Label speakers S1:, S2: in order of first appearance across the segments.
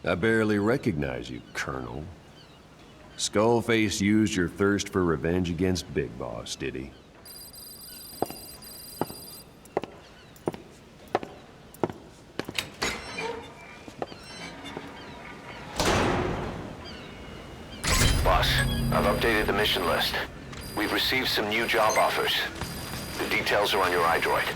S1: I barely recognize you, Colonel. Skullface used your thirst for revenge against Big Boss, did he?
S2: Boss, I've updated the mission list. We've received some new job offers. The details are on your iDroid.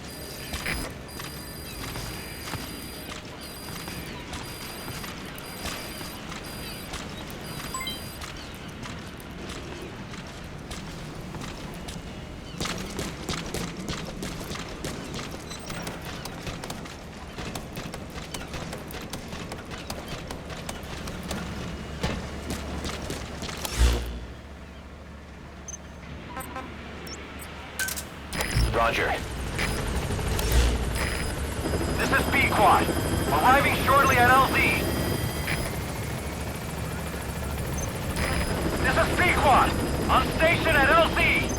S2: Roger.
S3: This is B-Quad. Arriving shortly at LZ. This is B-Quad. On station at LZ.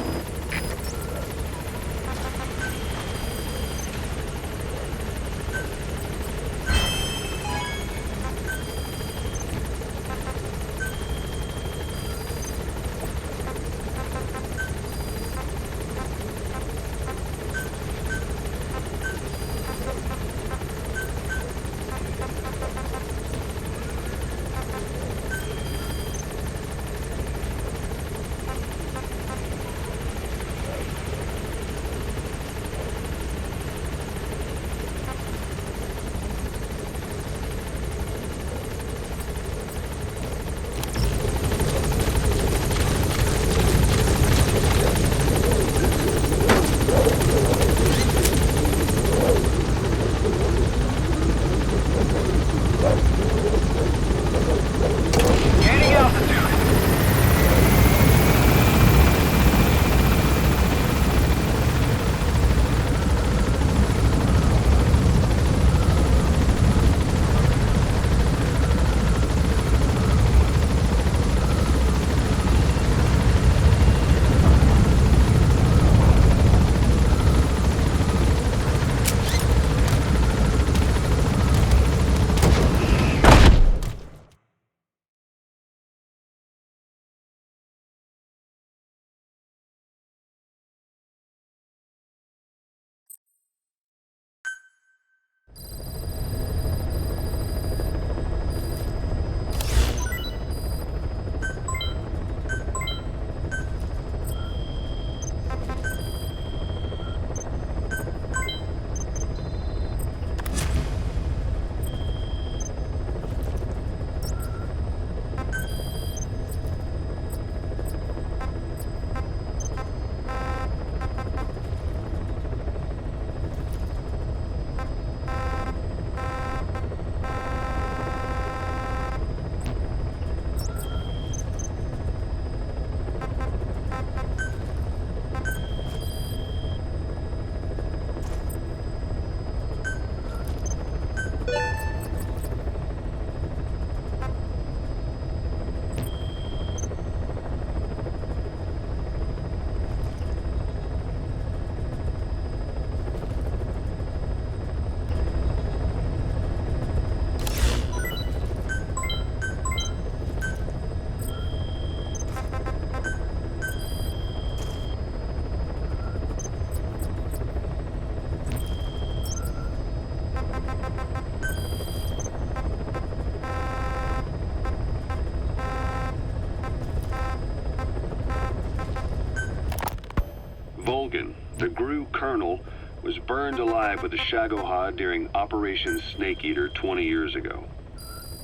S4: The GRU colonel was burned alive with a Shagohod during Operation Snake Eater 20 years ago.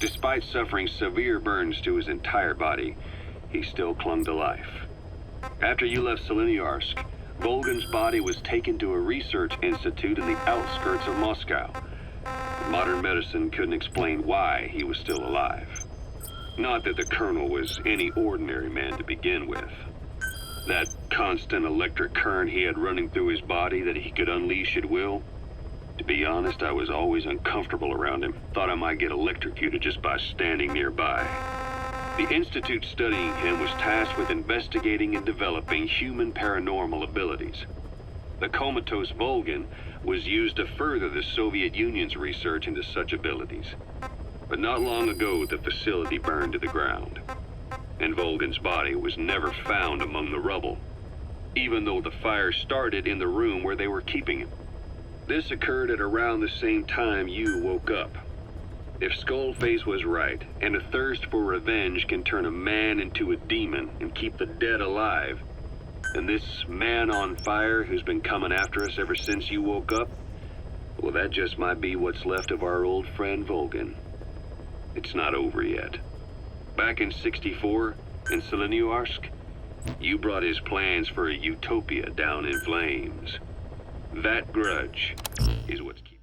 S4: Despite suffering severe burns to his entire body, he still clung to life. After you left Seleniarsk, Volgan's body was taken to a research institute in the outskirts of Moscow. Modern medicine couldn't explain why he was still alive. Not that the colonel was any ordinary man to begin with. That constant electric current he had running through his body that he could unleash at will. To be honest, I was always uncomfortable around him. Thought I might get electrocuted just by standing nearby. The institute studying him was tasked with investigating and developing human paranormal abilities. The comatose Volgan was used to further the Soviet Union's research into such abilities. But not long ago, the facility burned to the ground, and Volgan's body was never found among the rubble, even though the fire started in the room where they were keeping him. This occurred at around the same time you woke up. If Skullface was right, and a thirst for revenge can turn a man into a demon and keep the dead alive, then this man on fire who's been coming after us ever since you woke up, well, that just might be what's left of our old friend Volgan. It's not over yet. Back in '64, in Seleniuarsk, you brought his plans for a utopia down in flames. That grudge is what's keeping...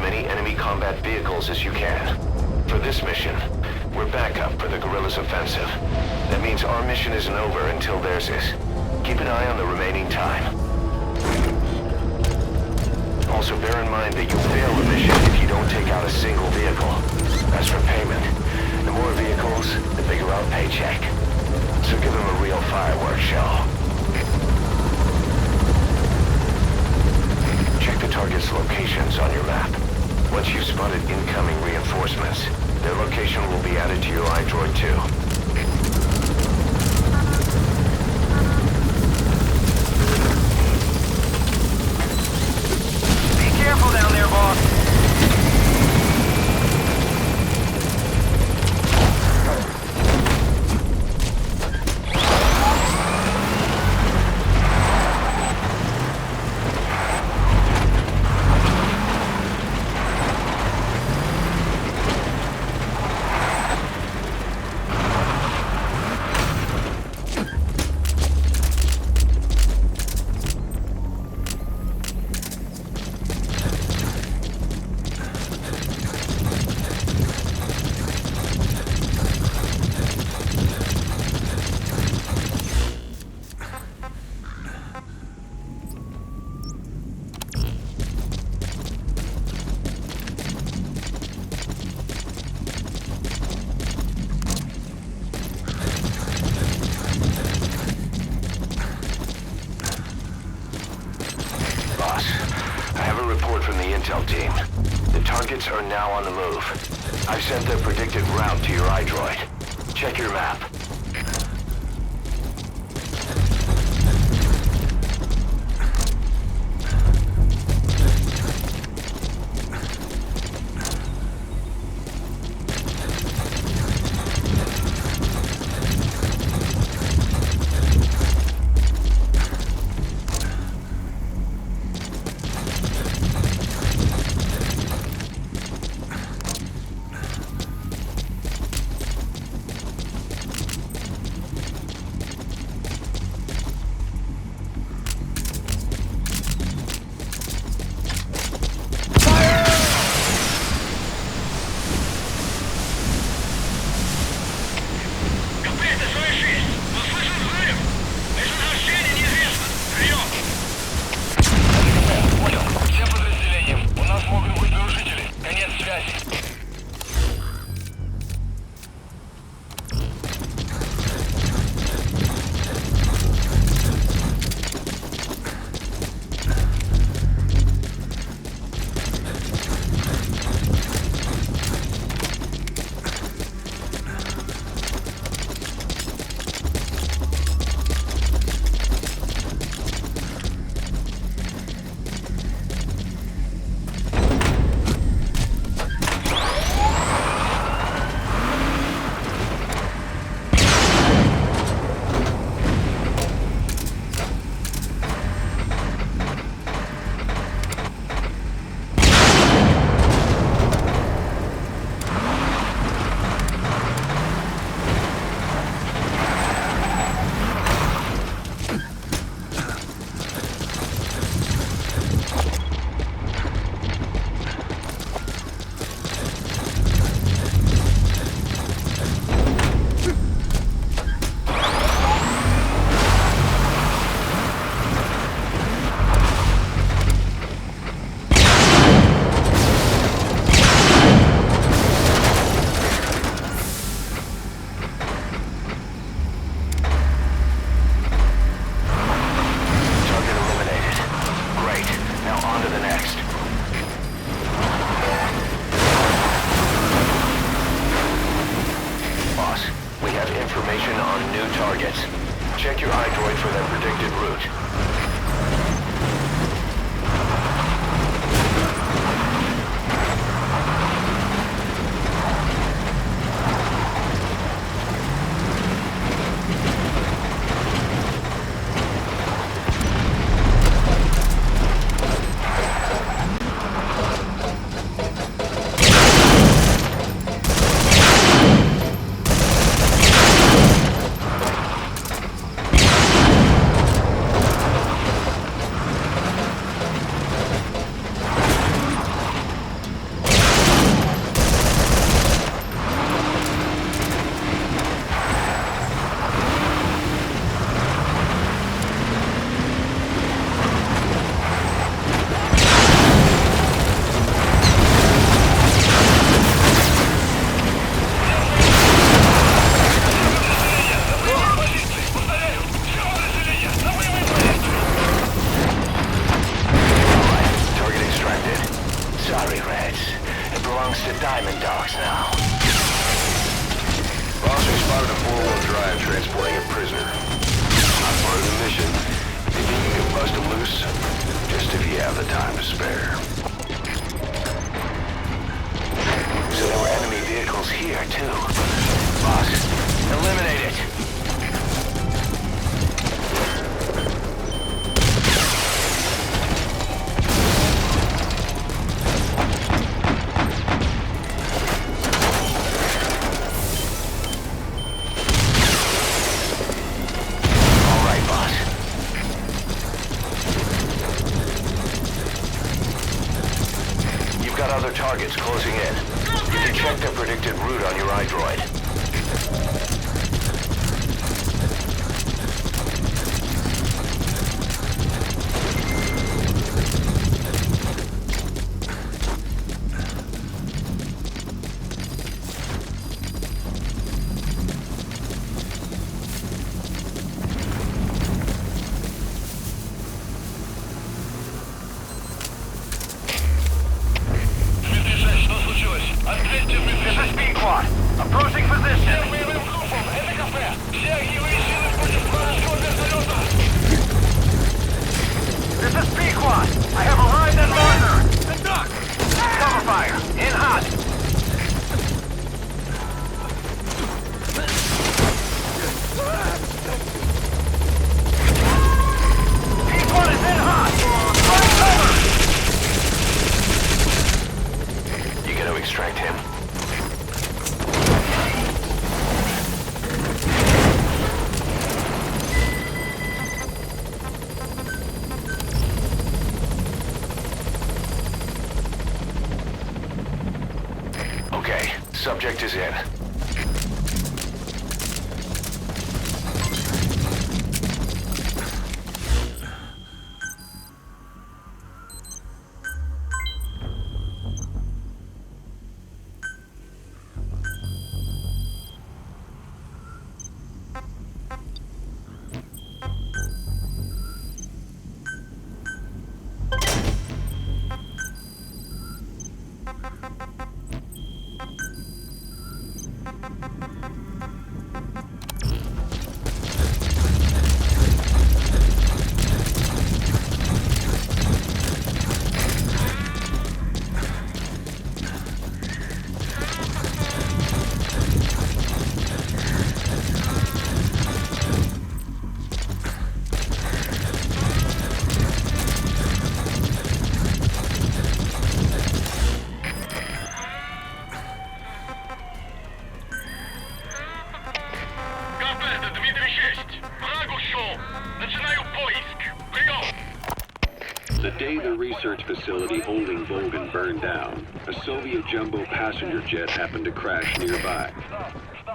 S2: many enemy combat vehicles as you can. For this mission, we're backup for the guerrillas' offensive. That means our mission isn't over until theirs is. Keep an eye on the remaining time. Also bear in mind that you'll fail the mission if you don't take out a single vehicle. As for payment, the more vehicles, the bigger our paycheck. So give them a real fireworks show. Check the target's locations on your map. Once you've spotted incoming reinforcements, their location will be added to your iDroid too.
S3: Careful down there, boss.
S2: Team. The targets are now on the move. I've sent their predicted route to your iDroid. Check your map. Check your iDroid for their predicted route. Subject is in.
S4: The day the research facility holding Volgan burned down, a Soviet jumbo passenger jet happened to crash nearby,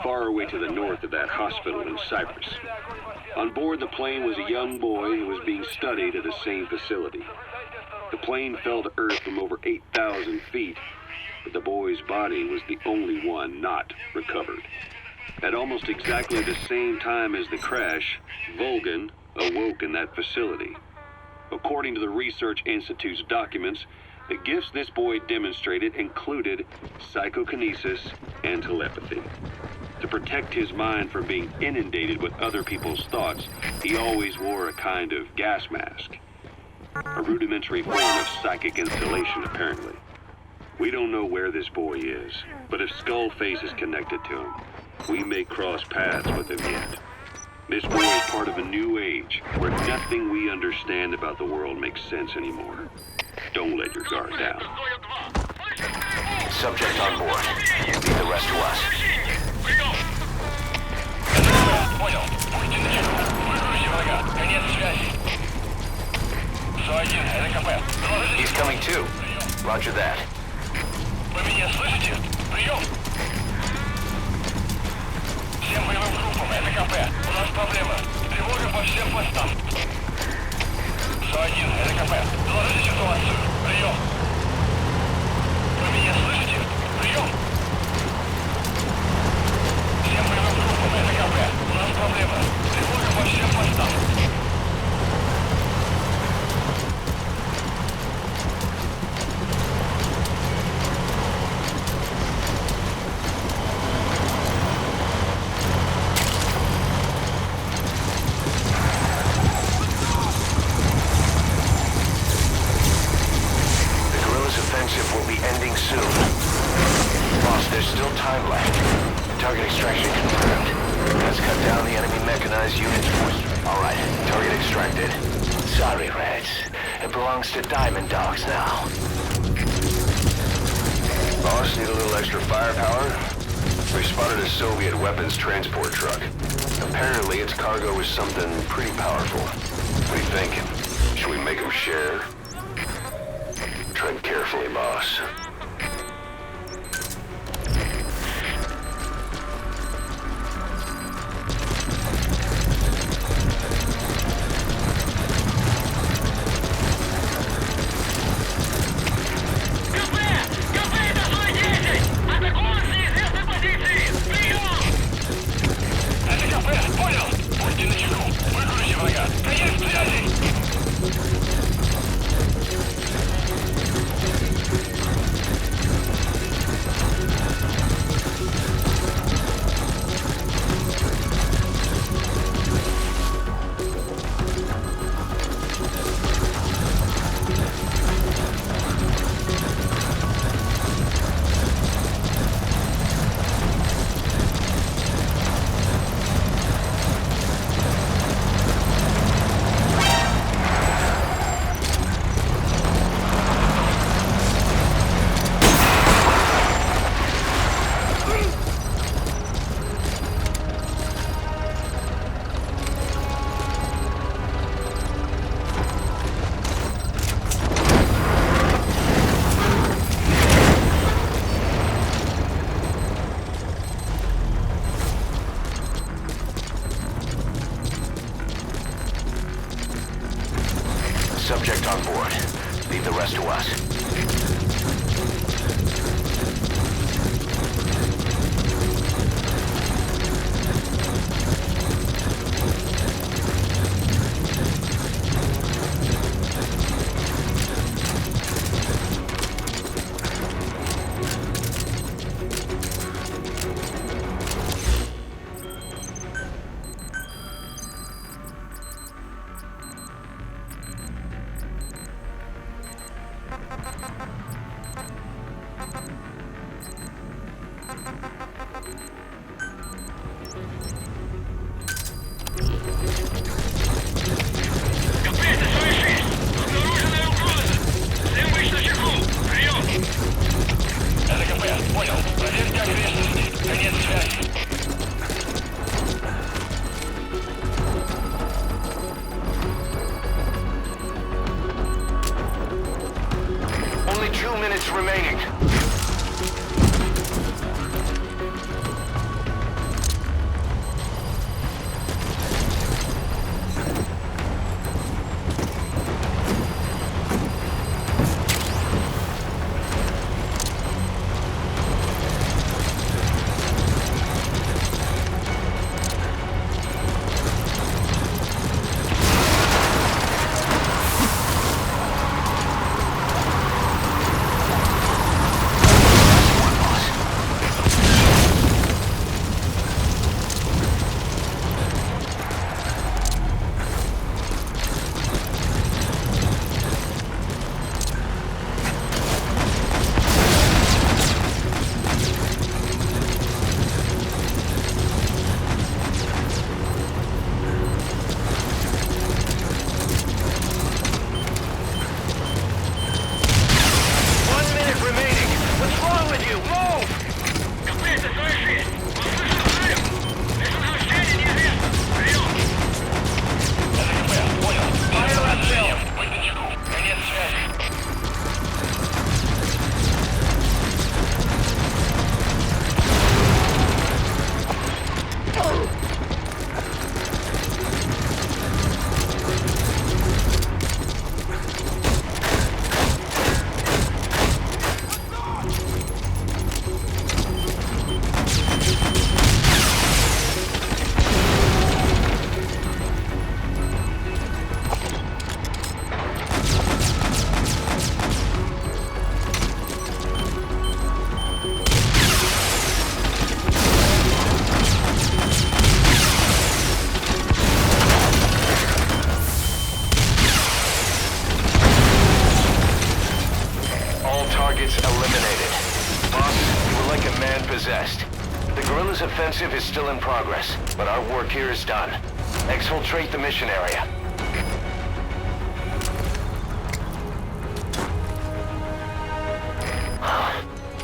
S4: far away to the north of that hospital in Cyprus. On board the plane was a young boy who was being studied at the same facility. The plane fell to Earth from over 8,000 feet, but the boy's body was the only one not recovered. At almost exactly the same time as the crash, Volgan awoke in that facility. According to the Research Institute's documents, the gifts this boy demonstrated included psychokinesis and telepathy. To protect his mind from being inundated with other people's thoughts, he always wore a kind of gas mask. A rudimentary form of psychic insulation, apparently. We don't know where this boy is, but if Skullface is connected to him, we may cross paths with him yet. This boy is part of a new age, where nothing we understand about the world makes sense anymore. Don't let your guard down.
S2: Subject on board. Leave the rest to us.
S3: Понял. Пусти на чеку. Выгрузи врага. Конец связи. СО-1, это КП.
S2: He's coming too. Roger that.
S3: Вы меня слышите? Прием. Всем боевым группам, это КП. У нас проблема. Тревога по всем постам. СО-1, это КП. Доложите ситуацию. Прием. Вы меня слышите? Прием. Всем боевым группам, это КП. У нас проблема. Тревога по всем постам.
S2: Will be ending soon. Boss, there's still time left. Target extraction confirmed. Let's cut down the enemy mechanized units first. Alright, target extracted. Sorry, Reds. It belongs to Diamond Dogs now. Boss, need a little extra firepower? We spotted a Soviet weapons transport truck. Apparently its cargo is something pretty powerful. What are you thinking? Should we make them share? Tread carefully, boss. subject on board. Leave the rest to us. Only 2 minutes remaining. The guerrillas' offensive is still in progress, but our work here is done. Exfiltrate the mission area.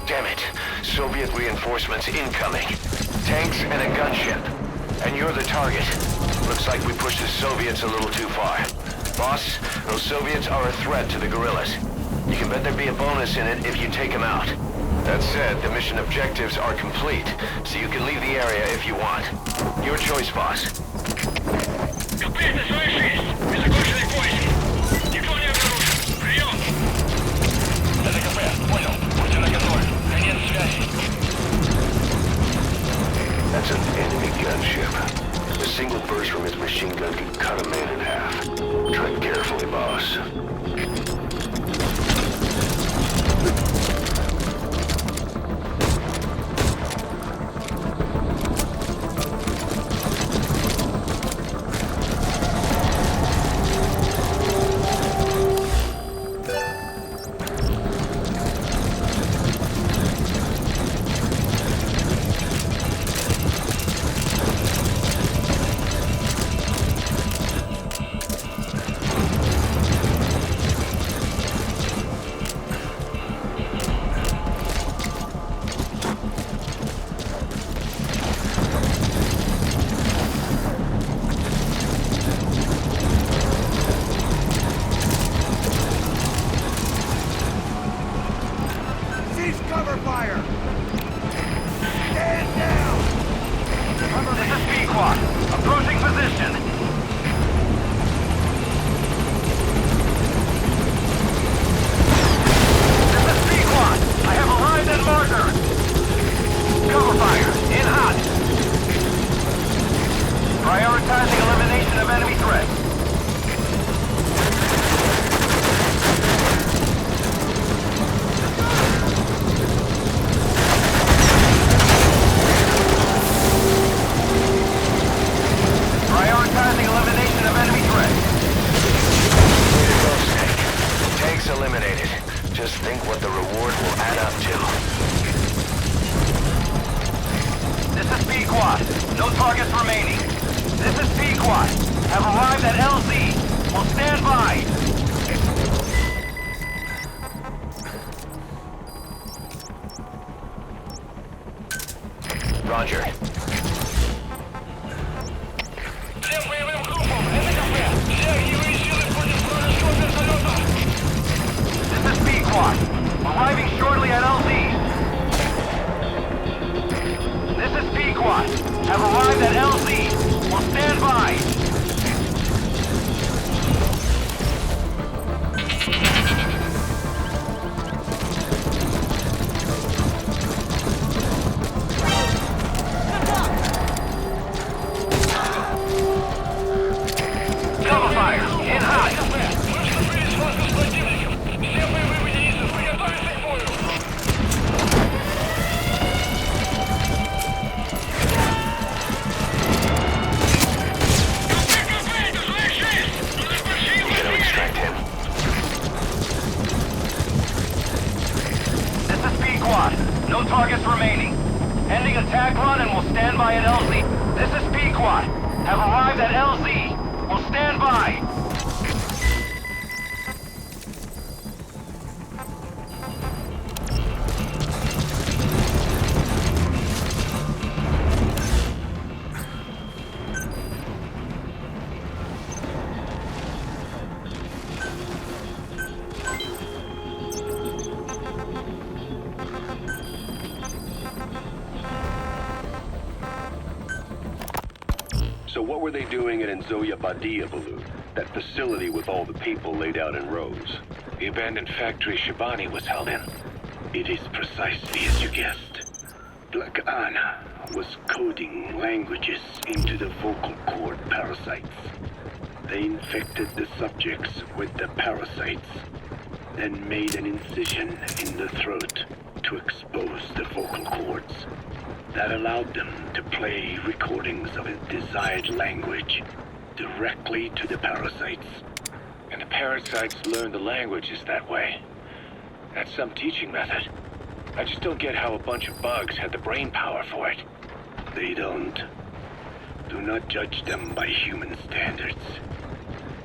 S2: Damn it. Soviet reinforcements incoming. Tanks and a gunship. And you're the target. Looks like we pushed the Soviets a little too far. Boss, those Soviets are a threat to the guerrillas. You can bet there'd be a bonus in it if you take them out. That said, the mission objectives are complete, so you can leave the area if you want. Your choice, boss. That's an enemy gunship. A single burst from his machine gun could cut a man in half. Tread carefully, boss.
S5: Cover fire! Stand down! This is Pequot. Approaching position. enemy threat. Prioritizing elimination of enemy threat.
S2: Way to go, Snake. Tanks eliminated. Just think what the reward will add up to.
S5: This is P-Quad. No targets remaining. This is P-Quad. Have arrived at LZ. Will stand by.
S2: Roger.
S3: Всем боевым группам, это кафе. Все огневые силы против вражеского вертолета.
S5: This is P-Quad. Arriving shortly at LZ. This is P-Quad. Have arrived at LZ. Will stand by. Cover fire. In hot.
S3: Кафе. Мы вступили в схватку с противником. Все боевые единицы приготовиться к бою.
S2: Gonna extract him.
S5: This is P-Quad. No targets remaining. Ending attack run and will stand by at LZ. This is P-Quad. Have arrived at LZ. Will stand by.
S4: So what were they doing at Nzoya Badia, Baloo? That facility with all the people laid out in rows?
S6: The abandoned factory Shabani was held in. It is precisely as you guessed. Black Anna was coding languages into the vocal cord parasites. They infected the subjects with the parasites, then made an incision in the throat to expose the vocal cords. That allowed them to play recordings of a desired language directly to the parasites. And the parasites learn the languages that way. That's some teaching method. I just don't get how a bunch of bugs had the brain power for it. They don't. Do not judge them by human standards.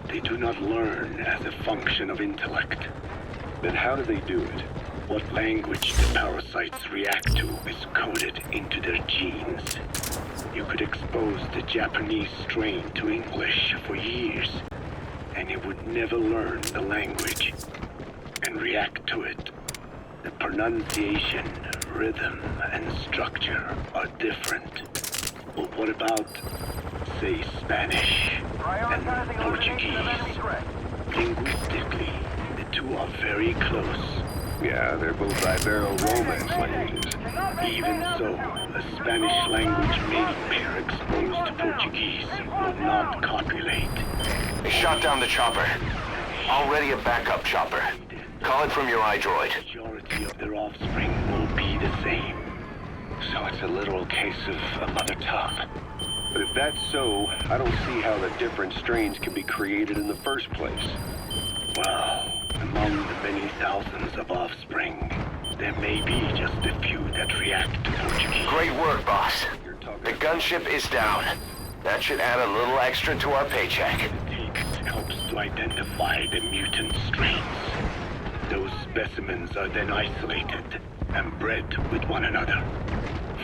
S6: They do not learn as a function of intellect.
S4: Then how do they do it?
S6: What language the parasites react to is coded into their genes. You could expose the Japanese strain to English for years, and it would never learn the language and react to it. The pronunciation, rhythm, and structure are different. But what about, say, Spanish and Portuguese? Linguistically, the two are very close.
S4: Yeah, they're both Ibero-Romance languages.
S6: Even so, a Spanish language mating pair exposed to Portuguese will not copulate.
S2: They shot down the chopper. Already a backup chopper. Call it from your iDroid.
S6: The majority of their offspring will be the same.
S4: So it's a literal case of a mother tongue. But if that's so, I don't see how the different strains can be created in the first place.
S6: Well, among the many thousands of offspring, there may be just a few that react to Portuguese.
S2: Great work, boss. The gunship is down. That should add a little extra to our paycheck.
S6: It helps to identify the mutant strains. Those specimens are then isolated and bred with one another.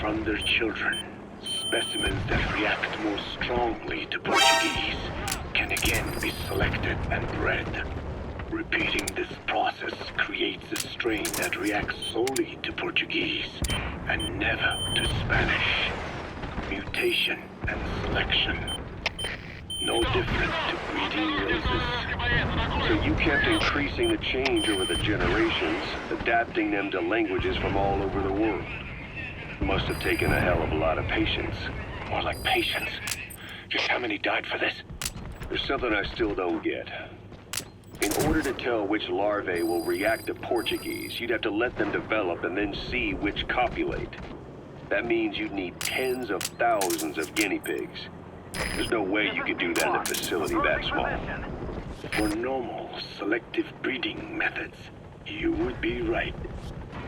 S6: From their children, specimens that react more strongly to Portuguese can again be selected and bred. Repeating this process creates a strain that reacts solely to Portuguese and never to Spanish. Mutation and selection. No different to breeding roses.
S4: So you kept increasing the change over the generations, adapting them to languages from all over the world. Must have taken a hell of a lot of patience.
S6: More like patience. Just how many died for this?
S4: There's something I still don't get. In order to tell which larvae will react to Portuguese, you'd have to let them develop and then see which copulate. That means you'd need tens of thousands of guinea pigs. There's no way you could do that in a facility that small.
S6: For normal, selective breeding methods, you would be right.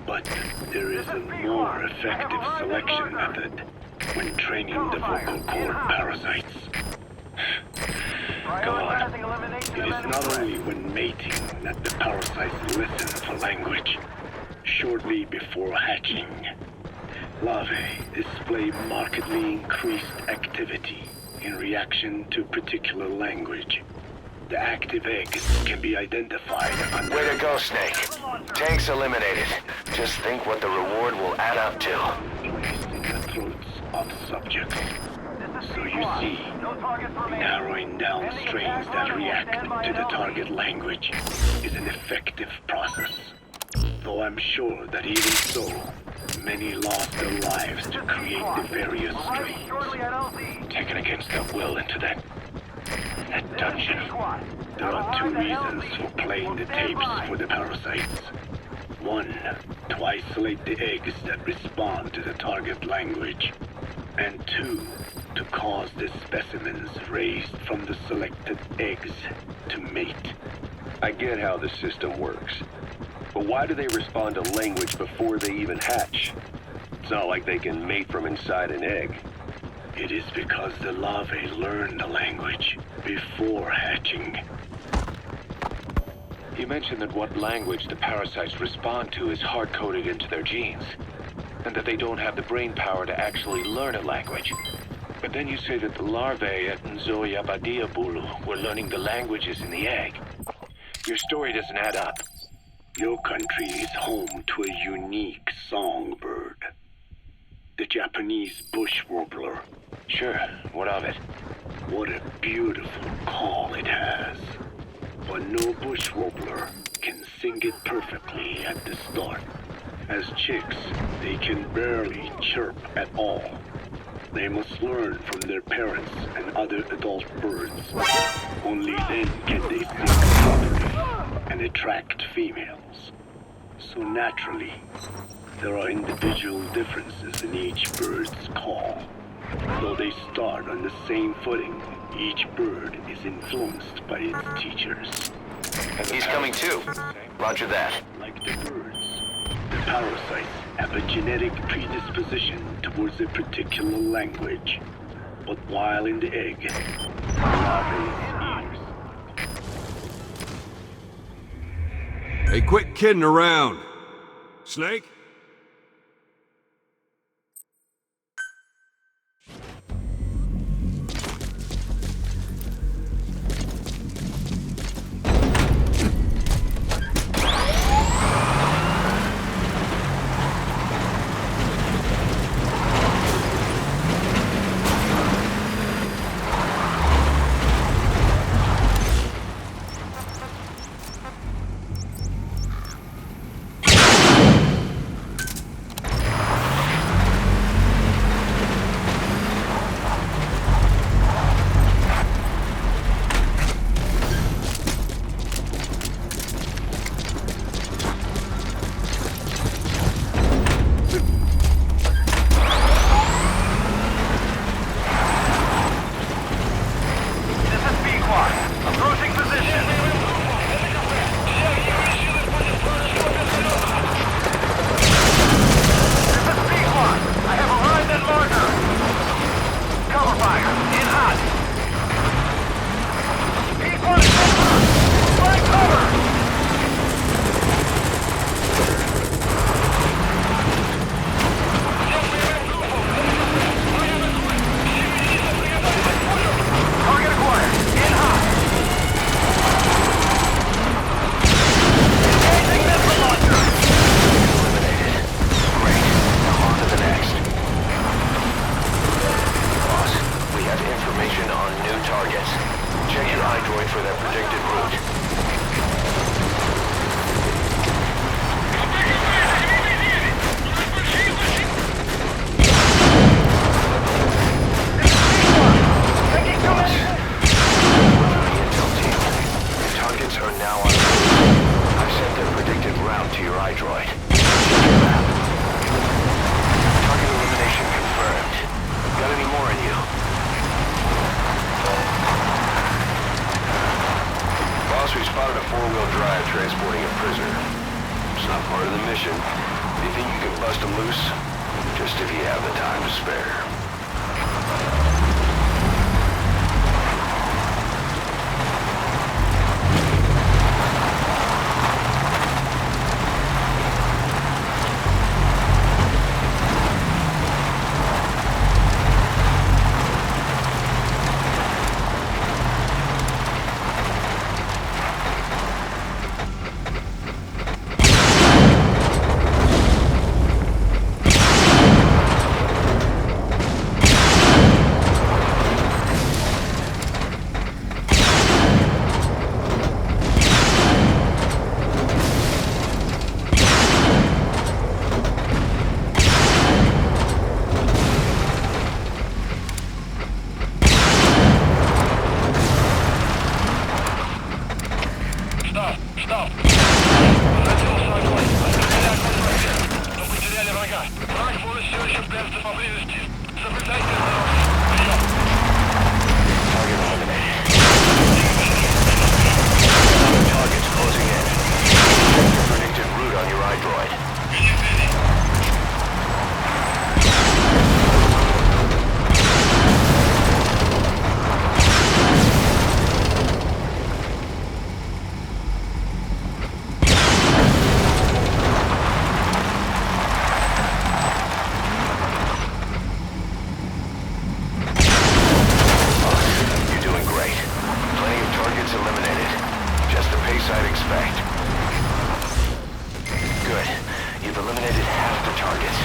S6: But there is a more effective selection method when training the vocal cord parasites. Go on. It is not only when mating that the parasites listen for language. Shortly before hatching, larvae display markedly increased activity in reaction to particular language. The active eggs can be identified under...
S2: Way to go, Snake. Tanks eliminated. Just think what the reward will add up to.
S6: placed in the throats of subjects. So you see, narrowing down strains that react to the target language is an effective process. Though I'm sure that even so, many lost their lives to create the various strains. Taken against their will into that dungeon. There are two reasons for playing the tapes for the parasites. One, to isolate the eggs that respond to the target language. And two, to cause the specimens raised from the selected eggs to mate.
S4: I get how the system works. But why do they respond to language before they even hatch? It's not like they can mate from inside an egg.
S6: It is because the larvae learn the language before hatching.
S7: You mentioned that what language the parasites respond to is hard-coded into their genes, and that they don't have the brain power to actually learn a language. But then you say that the larvae at Nzoyabadiabulu were learning the languages in the egg. Your story doesn't add up.
S6: Your country is home to a unique songbird. The Japanese bush warbler.
S7: Sure, what of it?
S6: What a beautiful call it has. But no bush warbler can sing it perfectly at the start. As chicks, they can barely chirp at all. They must learn from their parents and other adult birds. Only then can they sing properly and attract females. So naturally, there are individual differences in each bird's call. Though they start on the same footing, each bird is influenced by its teachers.
S2: He's coming too. Roger that.
S6: Like the birds, the parasites have a genetic predisposition towards a particular language. But while in the egg, the larvae's ears.
S1: Hey, quit kidding around. Snake?
S2: four-wheel drive transporting a prisoner. It's not part of the mission. Do you think you can bust them loose? Just if you have the time to spare.
S3: Штаб! Возвратил Сокол. Отстреляй контракте. Но потеряли врага. Враг может все еще прятаться поблизости. Соблюдайте осторожность. Прием!
S2: Target eliminated. Other targets closing in. Check your predicted route on your iDroid. I'd expect. Good. You've eliminated half the targets.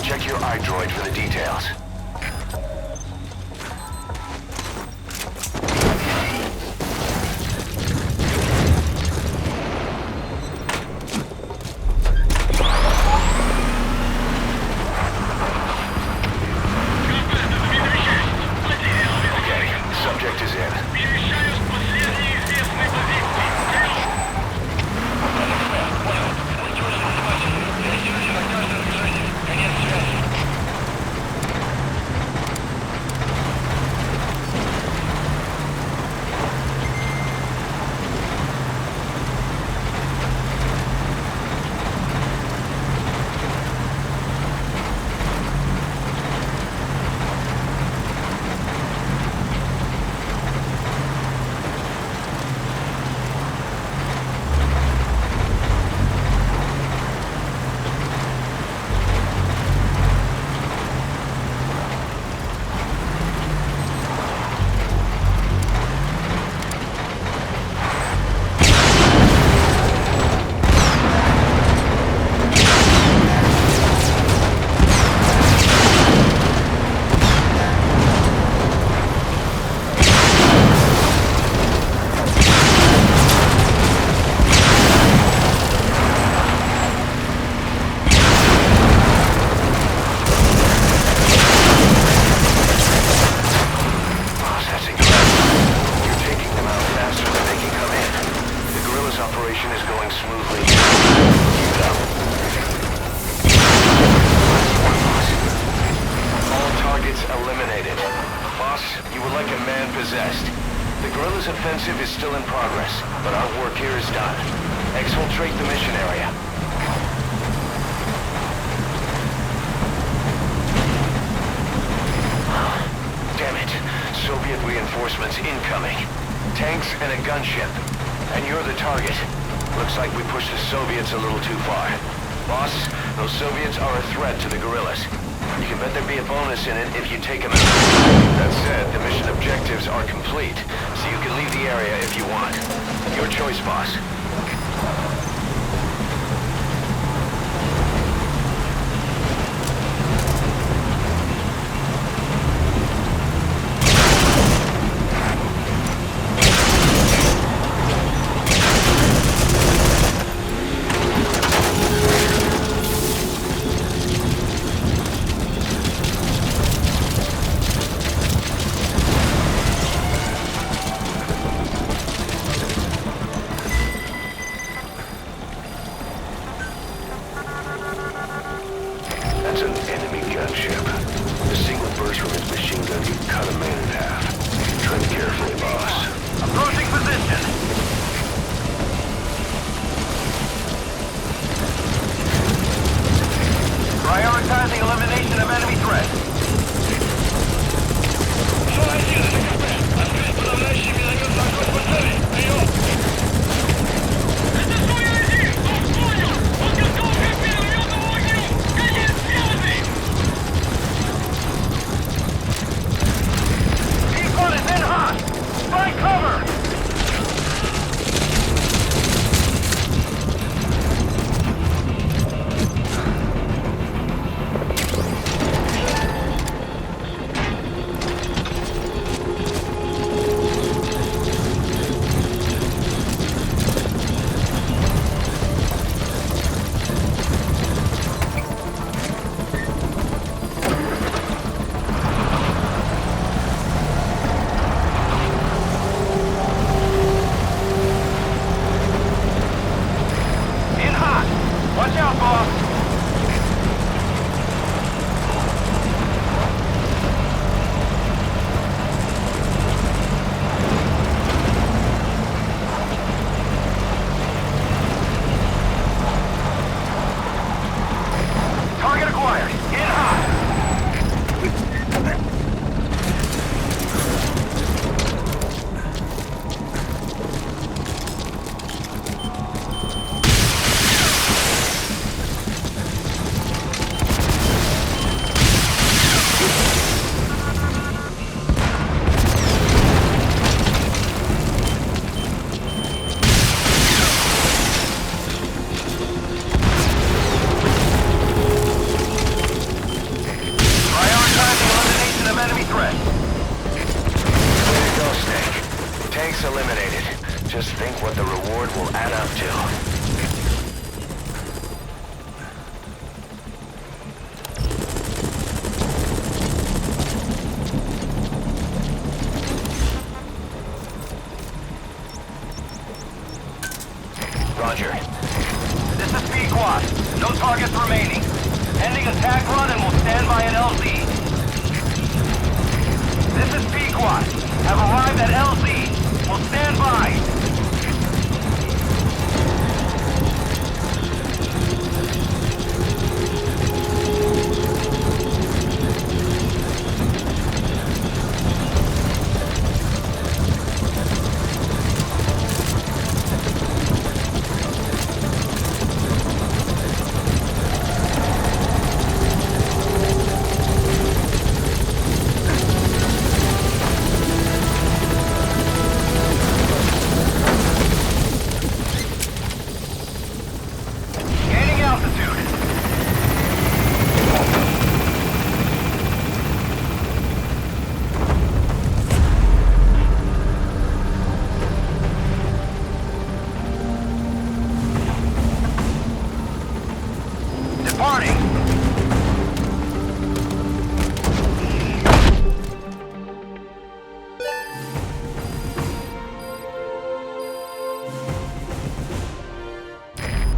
S2: Check your iDroid for the details. Okay, subject is in.
S3: Удачной позиции. Понял. Будь очень внимательны. Реагируйте на каждое движение. Конец связи.
S2: The guerrillas' offensive is still in progress, but our work here is done. Exfiltrate the mission area. Damn it. Soviet reinforcements incoming. Tanks and a gunship. And you're the target. Looks like we pushed the Soviets a little too far. Boss, those Soviets are a threat to the guerrillas. You can bet there'd be a bonus in it if you take them out. That said, the mission objectives are complete, so you can leave the area if you want. Your choice, boss. That's an enemy gunship. A single burst from its machine gun could cut a man in half. Tread carefully, boss.
S5: Approaching position. Prioritizing elimination of enemy threats.
S3: Открыть подавляющий минометный огонь по цели. Прием! Это свой один! Он понял! Он готов к минометному огню! Конец связи!
S5: P1 is in hot! Find cover! Watch out, boss! Target acquired. In hot.
S2: Tanks eliminated. Just think what the reward will add up to.
S5: Roger. This is Pequod. No targets remaining. Ending attack run and we'll stand by at LZ. This is Pequod. Have arrived at LZ. We'll stand by.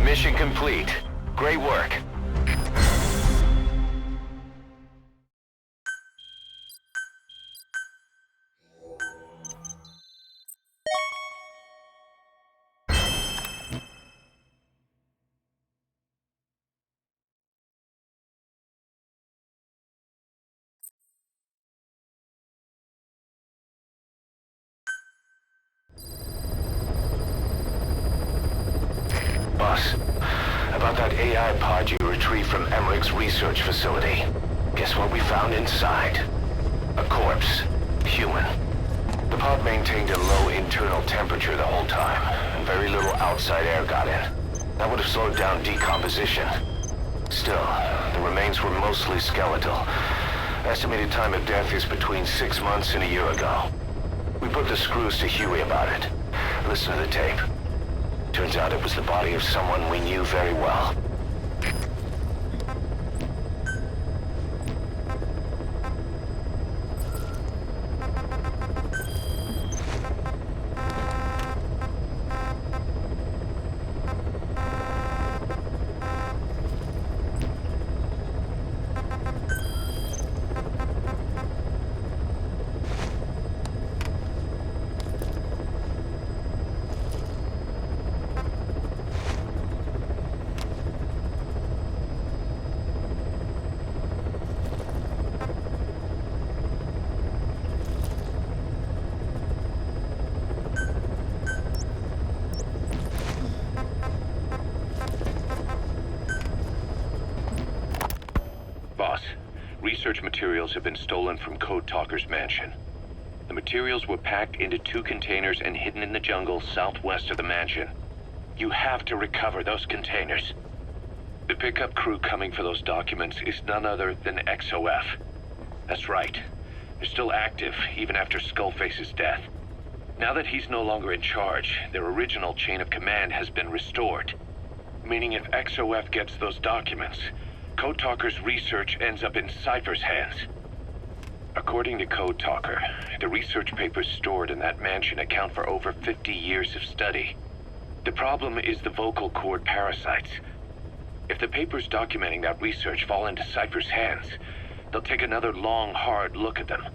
S5: Mission complete. Great work. Boss, about that AI pod you retrieved from Emmerich's research facility. Guess what we found inside? A corpse. Human. The pod maintained a low internal temperature the whole time, and very little outside air got in. That would have slowed down decomposition. Still, the remains were mostly skeletal. Estimated time of death is between 6 months and a year ago. We put the screws to Huey about it. Listen to the tape. Turns out it was the body of someone we knew very well.
S7: Boss, research materials have been stolen from Code Talker's mansion. The materials were packed into 2 containers and hidden in the jungle southwest of the mansion. You have to recover those containers. The pickup crew coming for those documents is none other than XOF. That's right. They're still active, even after Skullface's death. Now that he's no longer in charge, their original chain of command has been restored. Meaning if XOF gets those documents, Code Talker's research ends up in Cypher's hands. According to Code Talker, the research papers stored in that mansion account for over 50 years of study. The problem is the vocal cord parasites. If the papers documenting that research fall into Cypher's hands, they'll take another long, hard look at them.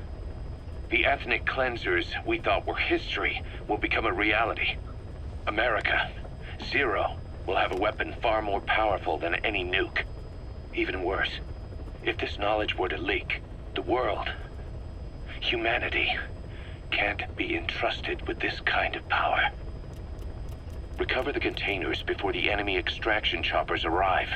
S7: The ethnic cleansers we thought were history will become a reality. America, Zero, will have a weapon far more powerful than any nuke. Even worse, if this knowledge were to leak, the world, humanity, can't be entrusted with this kind of power. Recover the containers before the enemy extraction choppers arrive.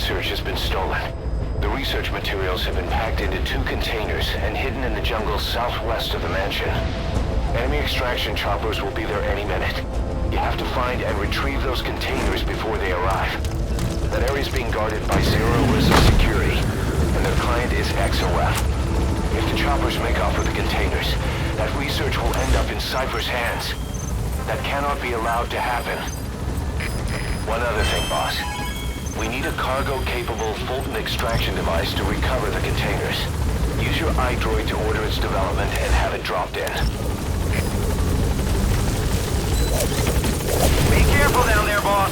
S5: research has been stolen. The research materials have been packed into 2 containers and hidden in the jungle southwest of the mansion. Enemy extraction choppers will be there any minute. You have to find and retrieve those containers before they arrive. That area is being guarded by zero-risk security, and their client is XOF. If the choppers make off with the containers, that research will end up in Cypher's hands. That cannot be allowed to happen. One other thing, boss. We need a cargo-capable Fulton extraction device to recover the containers. Use your iDroid to order its development and have it dropped in.
S2: Be careful down there, boss.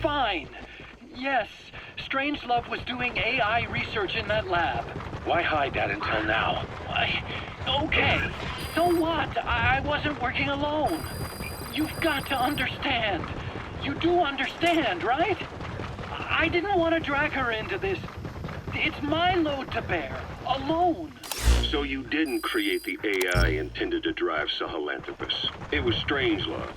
S8: Fine. Yes, Strangelove was doing AI research in that lab.
S7: Why hide that until now?
S8: Okay, so what? I wasn't working alone. You've got to understand. You do understand, right? I didn't want to drag her into this. It's my load to bear, alone.
S4: So you didn't create the AI intended to drive Sahelanthropus. It was Strangelove.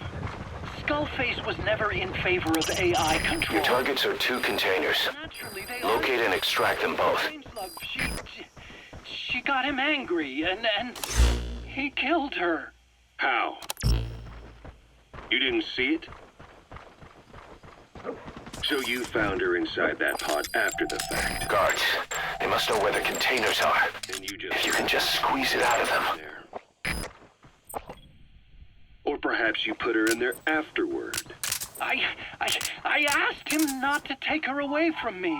S8: Skullface was never in favor of AI control.
S5: Your targets are 2 containers.
S8: Naturally, they
S5: Locate and extract them both.
S8: Strangelove, she got him angry, and he killed her.
S4: How? You didn't see it? So you found her inside that pod after the fact.
S5: Guards, they must know where the containers are.
S4: And you just...
S5: If you can just squeeze it out of them.
S4: there. Or perhaps you put her in there afterward.
S8: I asked him not to take her away from me.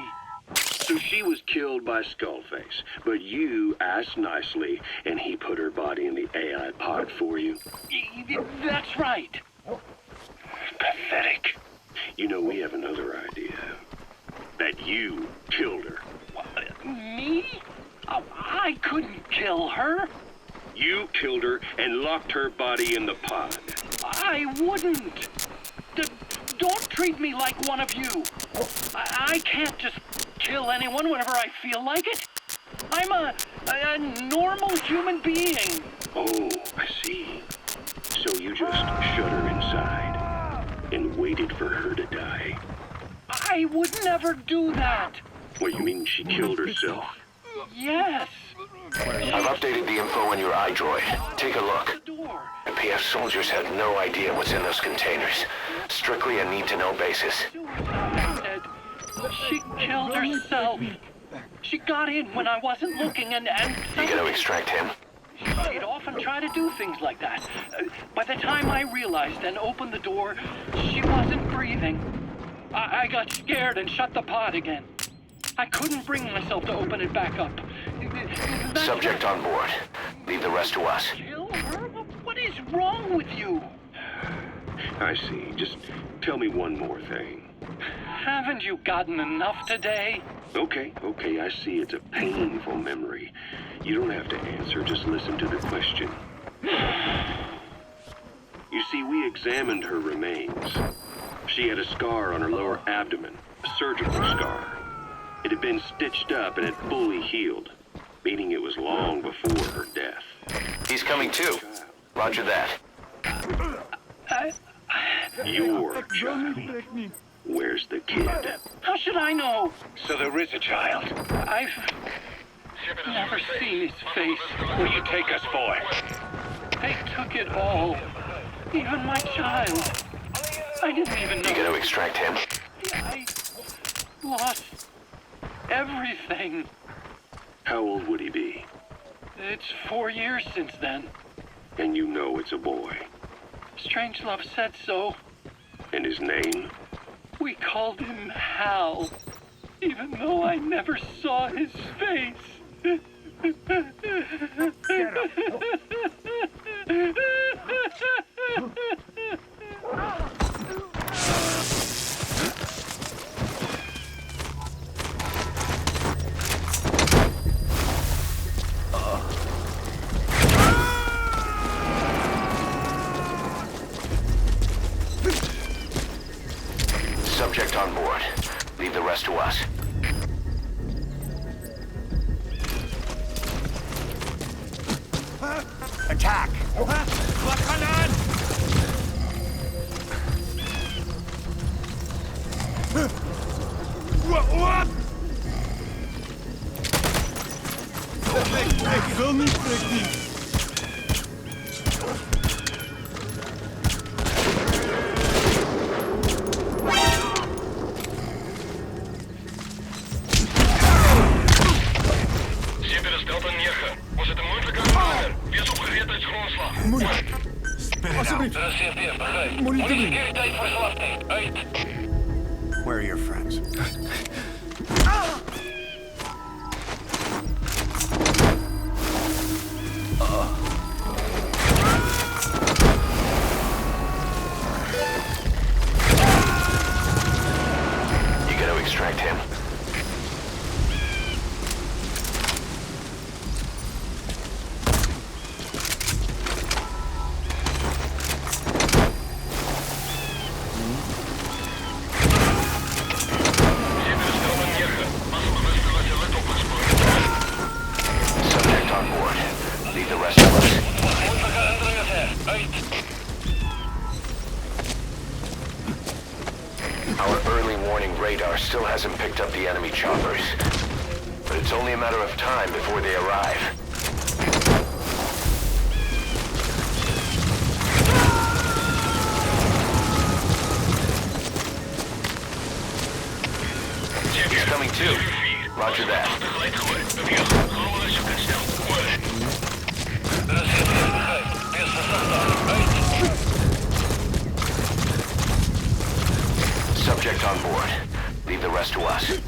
S4: So she was killed by Skullface, but you asked nicely, and he put her body in the AI pod for you.
S8: That's right.
S4: Pathetic. You know, we have another idea. That you killed her.
S8: Me? Oh, I couldn't kill her.
S4: You killed her and locked her body in the pod.
S8: I wouldn't. Don't treat me like one of you. I can't just kill anyone whenever I feel like it. I'm a normal human being.
S4: Oh, I see. So you just shut her inside and waited for her to die.
S8: I would never do that.
S4: What, you mean she killed herself?
S8: Yes.
S5: I've updated the info on your iDroid. Take a look.
S8: The door.
S5: The PF soldiers have no idea what's in those containers. Strictly a need-to-know basis.
S8: Suicide. She killed herself. She got in when I wasn't looking and
S5: You gonna extract him?
S8: she'd often try to do things like that. By the time I realized and opened the door, she wasn't breathing. I got scared and shut the pod again. I couldn't bring myself to open it back up.
S5: Subject on board. Leave the rest to us.
S8: Kill her? What is wrong with you?
S4: I see. Just tell me one more thing.
S8: Haven't you gotten enough today?
S4: Okay, I see it's a painful memory. You don't have to answer, just listen to the question. You see, we examined her remains. She had a scar on her lower abdomen, a surgical scar. It had been stitched up and had fully healed, meaning it was long before her death.
S5: He's coming too. Roger that.
S4: Your child. Where's the kid?
S8: How should I know?
S7: So there is a child.
S8: I've never seen his face.
S7: Will you take us, boy?
S8: They took it all. Even my child. I didn't even know.
S5: You gonna extract him?
S8: I lost everything.
S4: How old would he be?
S8: It's 4 years since then.
S4: And you know it's a boy.
S8: Strangelove said so.
S4: And his name?
S8: We called him Hal. Even though I never saw his face.
S2: Subject on board. Leave the rest to us.
S5: Attack!
S9: What? Ik wil niet terug.
S3: Was het een moeilijke aanvaller? Wees opgereed uit grondslag.
S9: Moeilijk. Alsjeblieft.
S3: CFP, begrijp.
S9: Moet niet te doen.
S3: Keer tijd voor slagtijd. Uit.
S5: Where are your friends?
S2: You gotta extract him. Subject on board. Leave the rest of us.
S3: Moeilijke indringers her. Uit.
S2: Our early warning radar still hasn't picked up the enemy choppers. But it's only a matter of time before they arrive. He's coming too. Roger that. Subject on board. Leave the rest to us.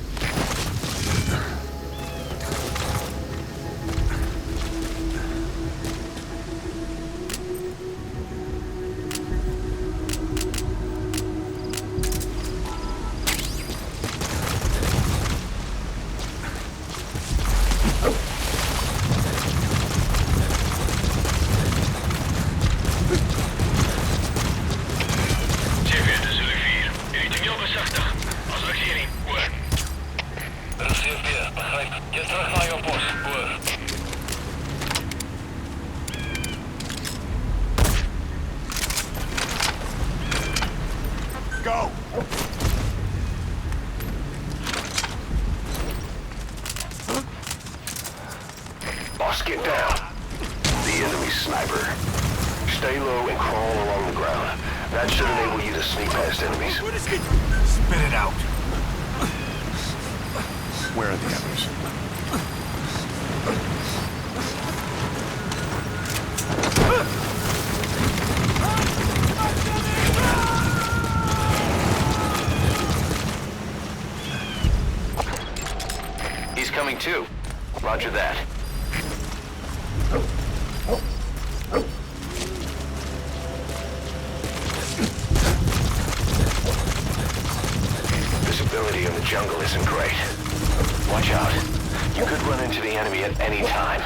S5: Go!
S2: Boss, get down. The enemy sniper. Stay low and crawl along the ground. That should enable you to sneak past enemies.
S5: Spit it out. Where are the others?
S2: He's coming too. Roger that. Visibility in the jungle isn't great. Watch out. You could run into the enemy at any time.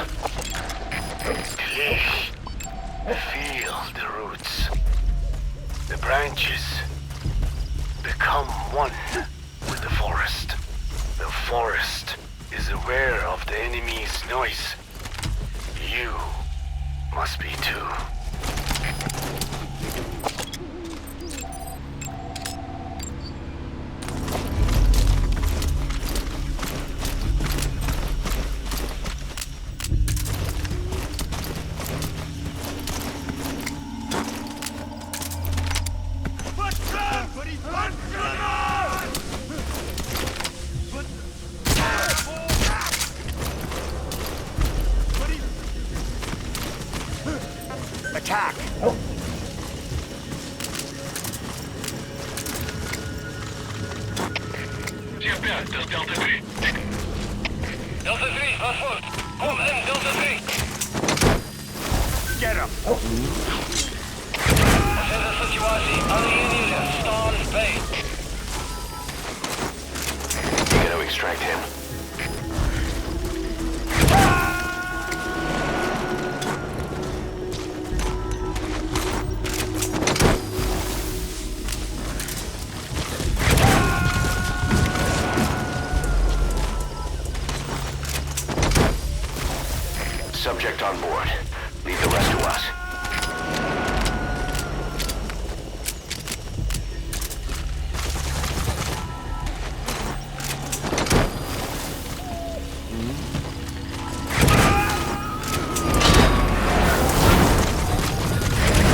S5: Feel the roots. The branches become one with the forest. The forest is aware of the enemy's noise. You must be too. Attack!
S3: 5, das Delta-3. Delta-3, was folgt? Komm in, Delta-3.
S9: Get him!
S3: Оценка ситуации. Аннигилируем. Storm Bay.
S5: You gonna extract him? Subject on board. Leave the rest to us.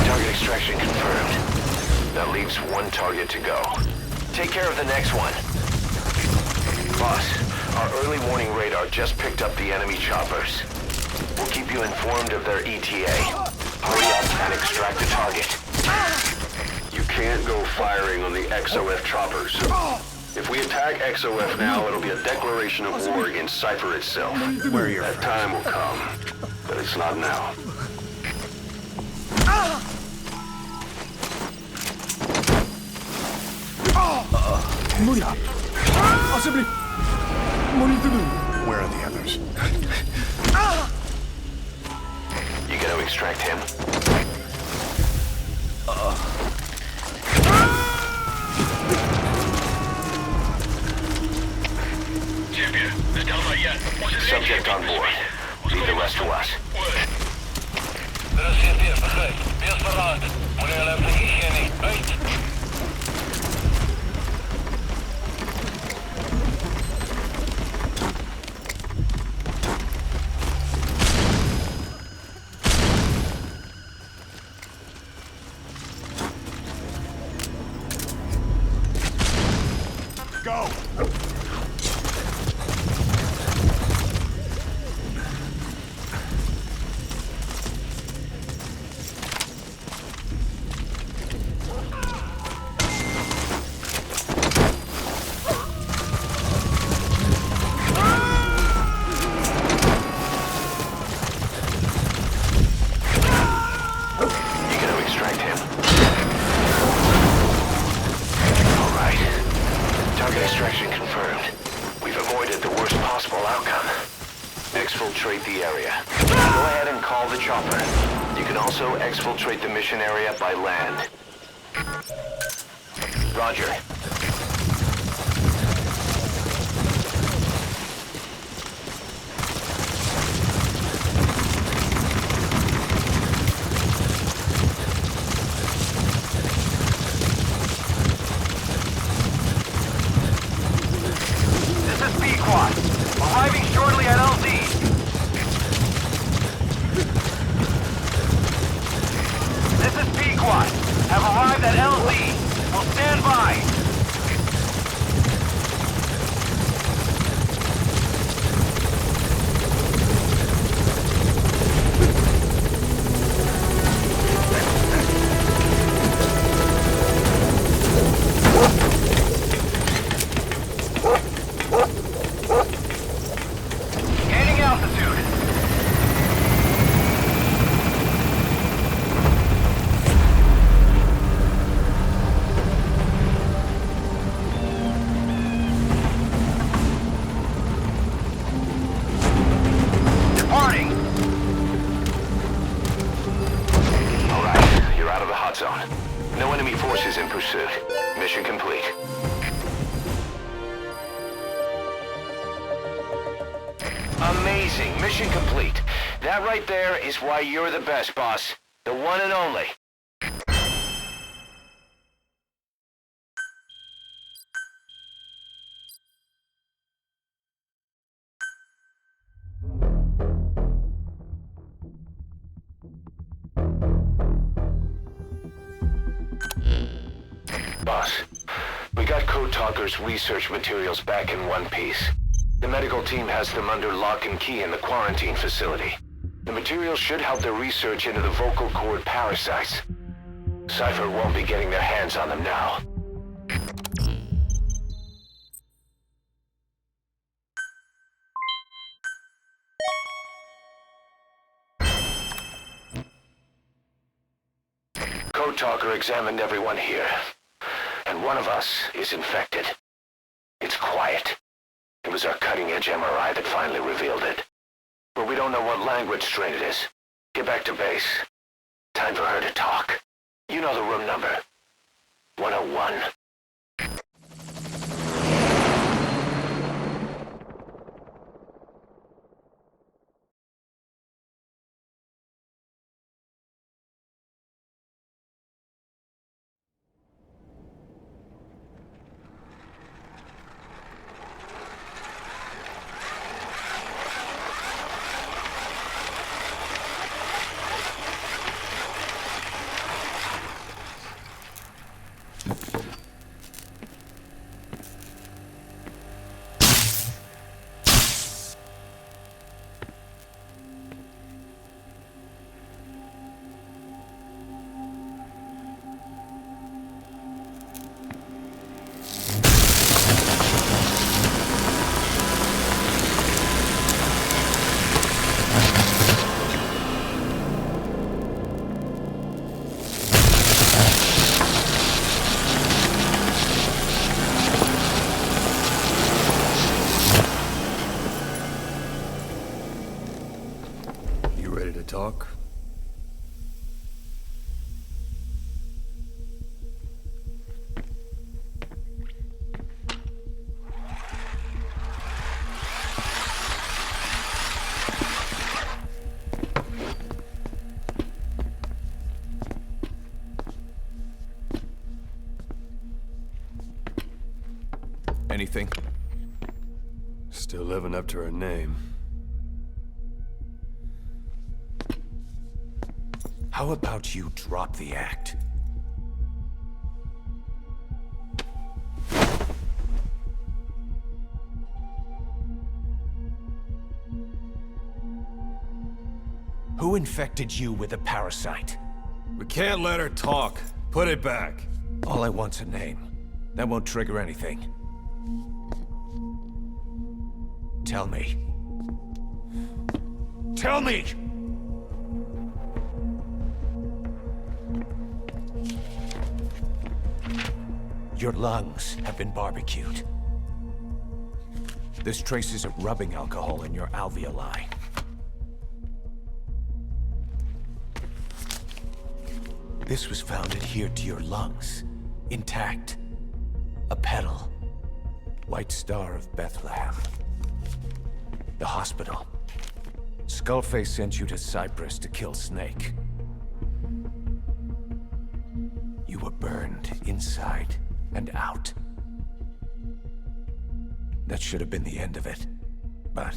S5: Target extraction confirmed. That leaves one target to go. Take care of the next one. Boss, our early warning radar just picked up the enemy choppers. We'll keep you informed of their ETA. Hurry up and extract the target.
S4: You can't go firing on the XOF choppers. If we attack XOF now, it'll be a declaration of war against Cypher itself.
S9: Where you're
S4: That time will come, but it's not now.
S9: 무리야! Possibly! What are you doing? Where are the others?
S5: You gonna extract him?
S3: Champion, das Delta jetzt.
S5: Subject on board. Leave the rest to us.
S3: Рассвети, пахай. Без парад. Муляла прихищений. Эй!
S9: Go!
S5: You gonna extract him? All right. Target extraction confirmed. We've avoided the worst possible outcome. Exfiltrate the area. Go ahead and call the chopper. You can also exfiltrate the mission area by land. Roger.
S2: This is B-Quad. Arriving shortly at LZ. This is B-Quad. Have arrived at LZ. Will stand by. Gaining altitude. Departing.
S5: All right. You're out of the hot zone. No enemy forces in pursuit. Mission complete. Amazing. Mission complete. That right there is why you're the best, boss. The one and only. Boss, we got Code Talker's research materials back in one piece. The medical team has them under lock and key in the quarantine facility. The materials should help their research into the vocal cord parasites. Cypher won't be getting their hands on them now. Talker examined everyone here, and one of us is infected. It's quiet. It was our cutting-edge MRI that finally revealed it. But we don't know what language strain it is. Get back to base. Time for her to talk. You know the room number. 101.
S1: Talk?
S9: Anything?
S1: Still living up to her name.
S9: How about you drop the act? Who infected you with a parasite?
S1: We can't let her talk. Put it back.
S9: All I want's a name. That won't trigger anything. Tell me. Tell me! Your lungs have been barbecued. There's traces of rubbing alcohol in your alveoli. This was found adhered to your lungs, intact. A petal. White Star of Bethlehem. The hospital. Skullface sent you to Cyprus to kill Snake. You were burned inside and out. That should have been the end of it. But,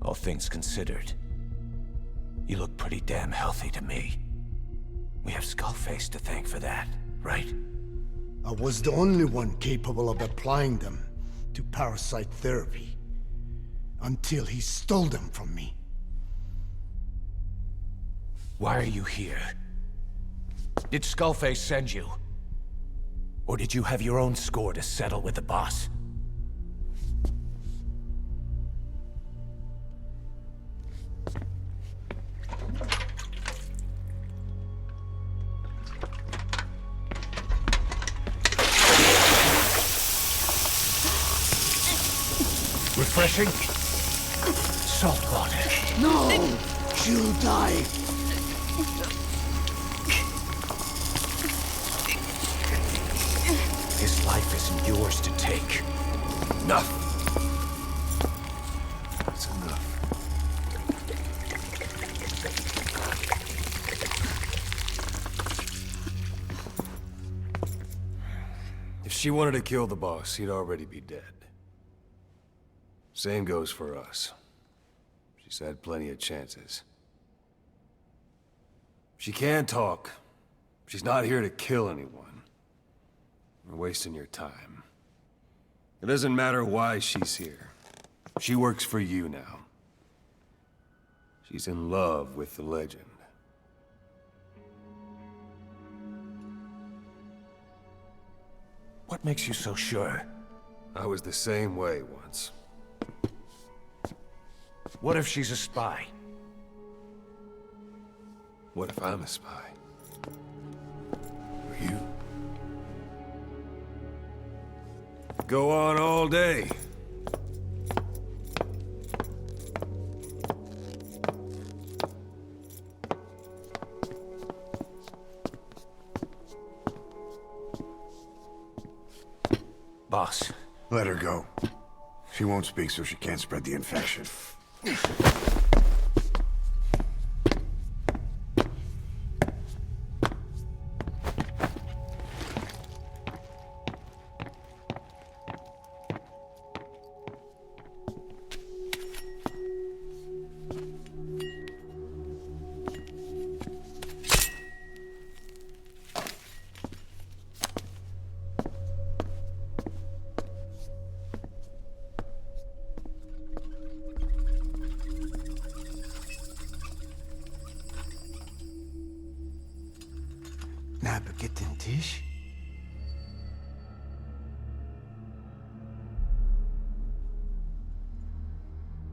S9: all things considered, you look pretty damn healthy to me. We have Skullface to thank for that, right?
S10: I was the only one capable of applying them to parasite therapy. Until he stole them from me.
S9: Why are you here? Did Skullface send you? Or did you have your own score to settle with the boss? Refreshing? Salt water.
S10: No! She'll die!
S9: His life isn't yours to take. Enough.
S1: That's enough. If she wanted to kill the boss, he'd already be dead. Same goes for us. She's had plenty of chances. She can't talk. She's not here to kill anyone. We're wasting your time. It doesn't matter why she's here. She works for you now. She's in love with the legend.
S9: What makes you so sure?
S1: I was the same way once.
S9: What if she's a spy?
S1: What if I'm a spy? Go on all day.
S9: Boss,
S11: Let her go. She won't speak, so she can't spread the infection.
S10: Nabegetten Tisch?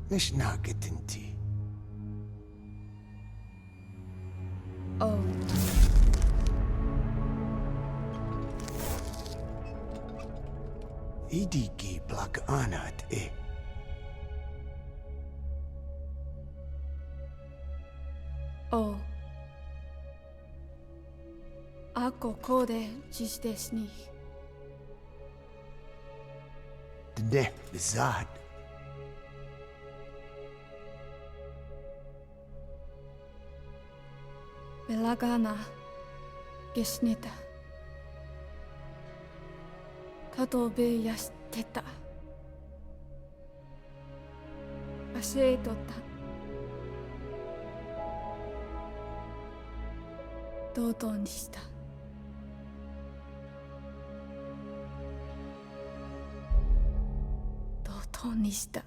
S10: Nicht nagetten Tee.
S12: Oh.
S10: Idiki plak anat e.
S12: Oh. Ako kode jisdes ni.
S10: Dne bizad.
S12: Belagana gesnita. Katobe yasteta. Aseitota. Dodoにした。ドドにした。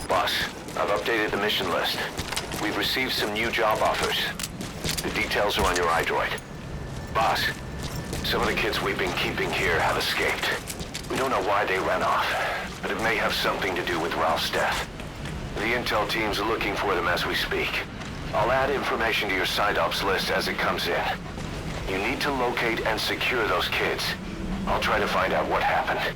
S2: Boss, I've updated the mission list. We've received some new job offers. The details are on your iDroid. Boss, some of the kids we've been keeping here have escaped. We don't know why they ran off, but it may have something to do with Ralph's death. The intel teams are looking for them as we speak. I'll add information to your side ops list as it comes in. You need to locate and secure those kids. I'll try to find out what happened.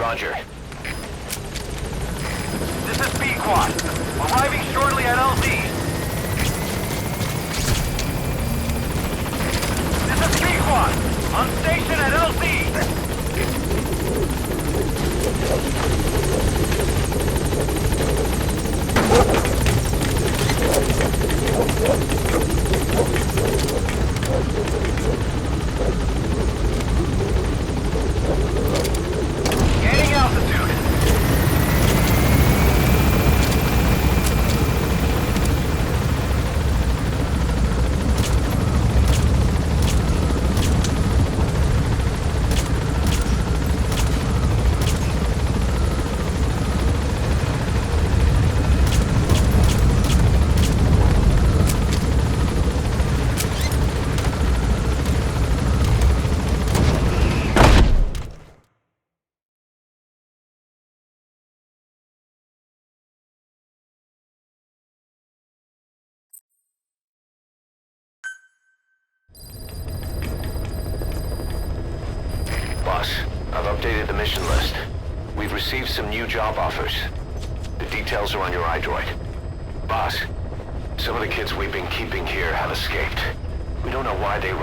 S2: Roger.
S3: This is B-Quad. Arriving shortly at LZ. This is B-Quad. On station at LZ. Gaining altitude.
S2: Boss, I've updated the mission list. We've received some new job offers. The details are on your iDroid. Boss, some of the kids we've been keeping here have escaped. We don't know why they ran.